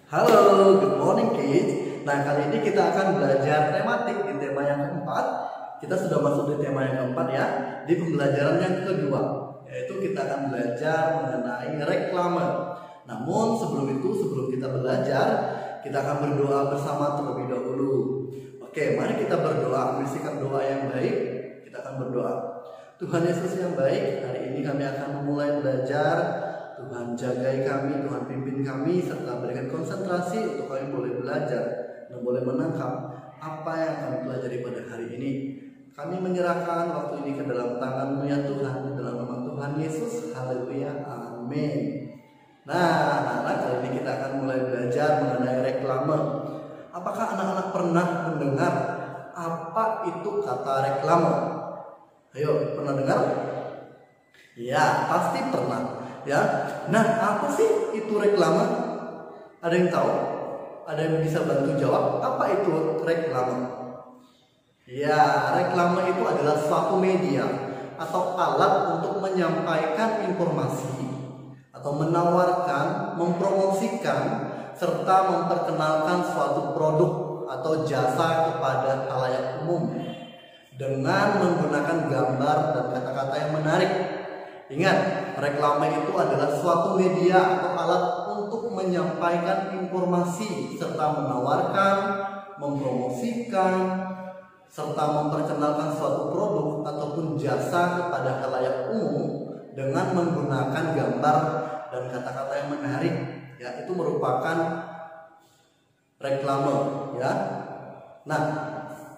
Halo, good morning kids. Nah, kali ini kita akan belajar tematik di tema yang keempat. Kita sudah masuk di tema yang keempat ya, di pembelajaran yang kedua, yaitu kita akan belajar mengenai reklame. Namun sebelum kita belajar, kita akan berdoa bersama terlebih dahulu. Oke, mari kita berdoa, berisikan doa yang baik. Kita akan berdoa. Tuhan Yesus yang baik, hari ini kami akan memulai belajar. Tuhan jagai kami, Tuhan pimpin kami, serta berikan konsentrasi untuk kami boleh belajar dan boleh menangkap apa yang kami pelajari pada hari ini. Kami menyerahkan waktu ini ke dalam tangan-Mu ya Tuhan, di dalam nama Tuhan Yesus. Haleluya, amin. Nah, anak-anak, kali ini kita akan mulai belajar mengenai reklame. Apakah anak-anak pernah mendengar apa itu kata reklame? Ayo, pernah dengar? Ya, pasti pernah. Ya, nah apa sih itu reklame? Ada yang tahu? Ada yang bisa bantu jawab? Apa itu reklame? Ya, reklame itu adalah suatu media atau alat untuk menyampaikan informasi atau menawarkan, mempromosikan, serta memperkenalkan suatu produk atau jasa kepada khalayak umum dengan menggunakan gambar dan kata-kata yang menarik. Ingat, reklame itu adalah suatu media atau alat untuk menyampaikan informasi serta menawarkan, mempromosikan, serta memperkenalkan suatu produk ataupun jasa kepada khalayak umum dengan menggunakan gambar dan kata-kata yang menarik. Ya, itu merupakan reklame, ya. Nah,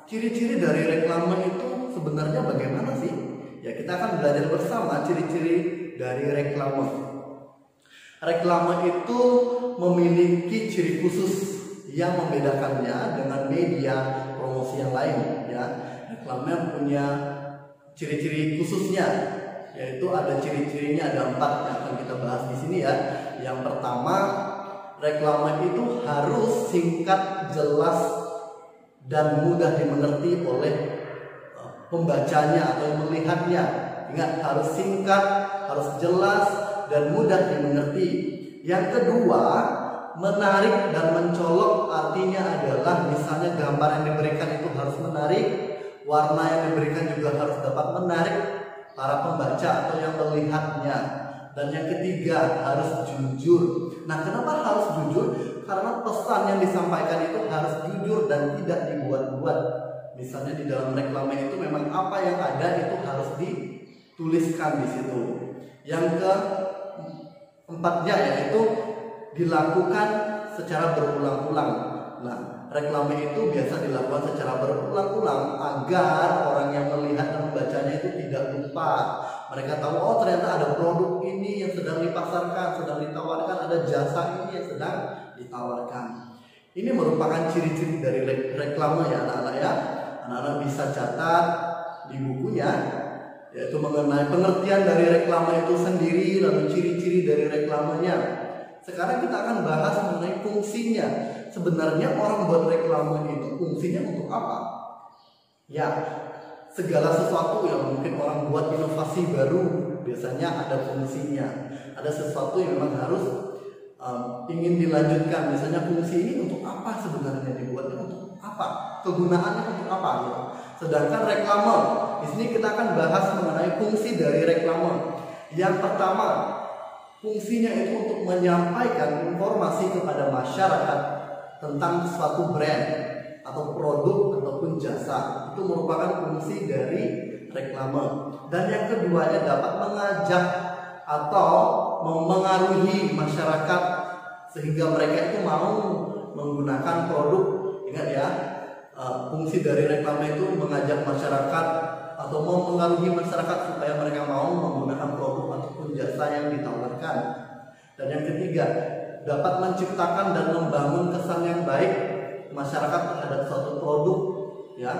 ciri-ciri dari reklame itu sebenarnya bagaimana sih? Ya, kita akan belajar bersama ciri-ciri dari reklame. Reklame itu memiliki ciri khusus yang membedakannya dengan media promosi yang lain. Ya, reklame punya ciri-ciri khususnya, yaitu ada ciri-cirinya, ada 4 yang akan kita bahas di sini ya. Yang pertama, reklame itu harus singkat, jelas, dan mudah dimengerti oleh pembacanya atau yang melihatnya. Ingat, harus singkat, harus jelas, dan mudah dimengerti. Yang kedua, menarik dan mencolok, artinya adalah misalnya gambar yang diberikan itu harus menarik, warna yang diberikan juga harus dapat menarik para pembaca atau yang melihatnya. Dan yang ketiga, harus jujur. Nah, kenapa harus jujur? Karena pesan yang disampaikan itu harus jujur dan tidak dibuat-buat. Misalnya di dalam reklame itu memang apa yang ada itu harus dituliskan di situ. Yang keempatnya yaitu dilakukan secara berulang-ulang. Nah, reklame itu biasa dilakukan secara berulang-ulang agar orang yang melihat dan membacanya itu tidak lupa. Mereka tahu, oh ternyata ada produk ini yang sedang dipasarkan, sedang ditawarkan, ada jasa ini yang sedang ditawarkan. Ini merupakan ciri-ciri dari reklame ya anak-anak ya. Anak-anak bisa catat di bukunya, yaitu mengenai pengertian dari reklame itu sendiri, lalu ciri-ciri dari reklamenya. Sekarang kita akan bahas mengenai fungsinya. Sebenarnya orang buat reklame itu fungsinya untuk apa? Ya, segala sesuatu yang mungkin orang buat inovasi baru biasanya ada fungsinya. Ada sesuatu yang memang harus ingin dilanjutkan. Misalnya fungsi ini untuk apa sebenarnya dibuatnya, untuk apa, kegunaannya untuk apa gitu. Sedangkan reklame, di sini kita akan bahas mengenai fungsi dari reklame. Yang pertama, fungsinya itu untuk menyampaikan informasi kepada masyarakat tentang suatu brand atau produk ataupun jasa. Itu merupakan fungsi dari reklame. Dan yang keduanya dapat mengajak atau memengaruhi masyarakat sehingga mereka itu mau menggunakan produk. Ingat ya, fungsi dari reklame itu mengajak masyarakat atau mempengaruhi masyarakat supaya mereka mau menggunakan produk ataupun jasa yang ditawarkan. Dan yang ketiga, dapat menciptakan dan membangun kesan yang baik masyarakat terhadap suatu produk ya.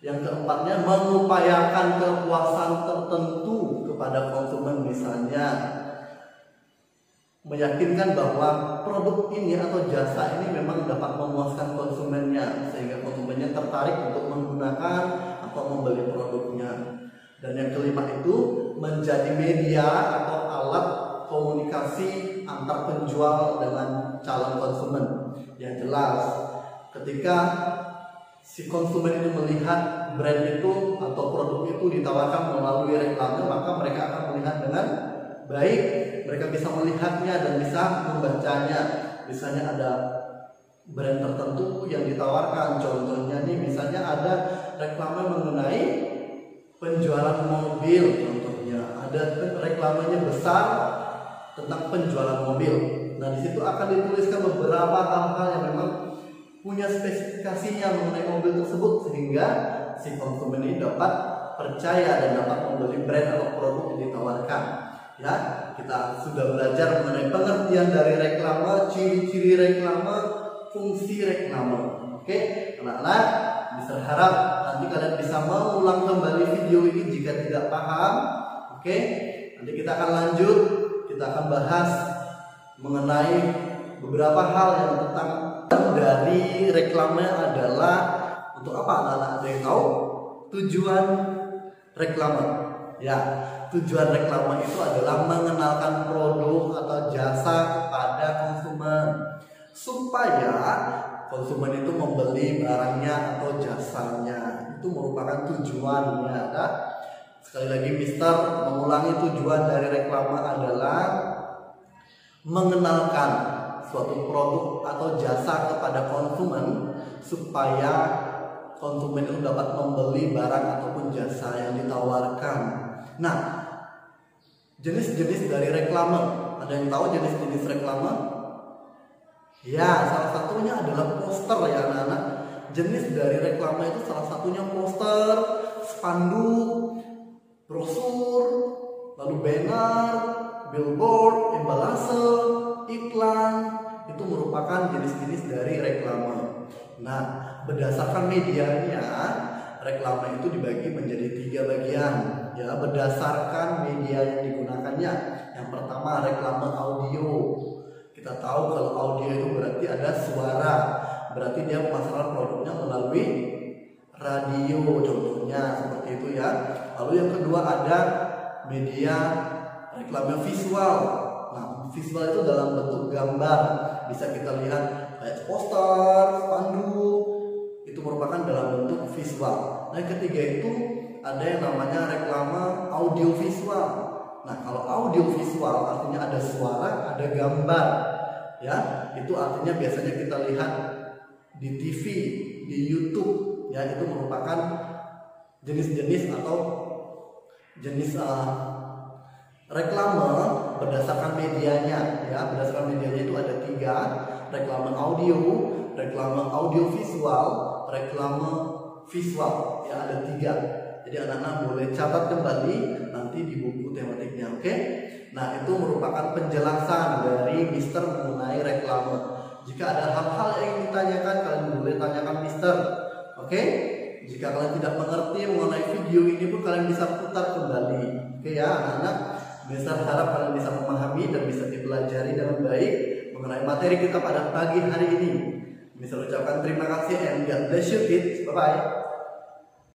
Yang keempatnya, mengupayakan kepuasan tertentu kepada konsumen, misalnya meyakinkan bahwa produk ini atau jasa ini memang dapat memuaskan konsumennya sehingga konsumennya tertarik untuk menggunakan atau membeli produknya. Dan yang kelima itu menjadi media atau alat komunikasi antar penjual dengan calon konsumen. Yang jelas, ketika si konsumen itu melihat brand itu atau produk itu ditawarkan melalui reklame, maka mereka akan melihat dengan baik. Mereka bisa melihatnya dan bisa membacanya. Misalnya ada brand tertentu yang ditawarkan, contohnya nih, misalnya ada reklame mengenai penjualan mobil, contohnya ada reklamenya besar tentang penjualan mobil. Nah, di situ akan dituliskan beberapa hal-hal yang memang punya spesifikasinya mengenai mobil tersebut, sehingga si konsumen ini dapat percaya dan dapat membeli brand atau produk yang ditawarkan. Ya, kita sudah belajar mengenai pengertian dari reklame, ciri-ciri reklame, fungsi reklame. Oke, anak-anak, bisa harap nanti kalian bisa mengulang kembali video ini jika tidak paham. Oke, nanti kita akan lanjut, kita akan bahas mengenai beberapa hal yang tentang dari reklame adalah untuk apa, anak-anak? Ada yang tahu tujuan reklame? Ya, tujuan reklame itu adalah mengenalkan produk atau jasa kepada konsumen supaya konsumen itu membeli barangnya atau jasanya. Itu merupakan tujuannya. Nah, sekali lagi Mister mengulangi, tujuan dari reklame adalah mengenalkan suatu produk atau jasa kepada konsumen supaya konsumen itu dapat membeli barang ataupun jasa yang ditawarkan. Nah, jenis-jenis dari reklame, ada yang tahu jenis-jenis reklame? Ya, salah satunya adalah poster ya anak-anak. Jenis dari reklame itu salah satunya poster, spanduk, brosur, lalu banner, billboard, embalase, iklan. Itu merupakan jenis-jenis dari reklame. Nah, berdasarkan medianya, reklame itu dibagi menjadi 3 bagian. Ya, berdasarkan media yang digunakannya. Yang pertama, reklame audio. Kita tahu kalau audio itu berarti ada suara, berarti dia memasarkan produknya melalui radio, contohnya seperti itu ya. Lalu yang kedua ada media reklame visual. Nah, visual itu dalam bentuk gambar, bisa kita lihat kayak poster, spanduk, itu merupakan dalam bentuk visual. Nah, yang ketiga itu ada yang namanya reklame audio visual. Nah, kalau audio visual artinya ada suara, ada gambar. Ya, itu artinya biasanya kita lihat di TV, di YouTube. Ya, itu merupakan jenis-jenis atau jenis reklame berdasarkan medianya. Ya, berdasarkan medianya itu ada 3: reklame audio visual, reklame visual. Ya, ada 3. Jadi anak-anak boleh catat kembali nanti di buku tematiknya, oke? Nah, itu merupakan penjelasan dari Mister mengenai reklame. Jika ada hal-hal yang ingin ditanyakan, kalian boleh tanyakan Mister, oke? Jika kalian tidak mengerti mengenai video ini pun kalian bisa putar kembali, oke ya anak-anak? Mister harap kalian bisa memahami dan bisa dipelajari dengan baik mengenai materi kita pada pagi hari ini. Mister ucapkan terima kasih and God bless you kids, bye-bye.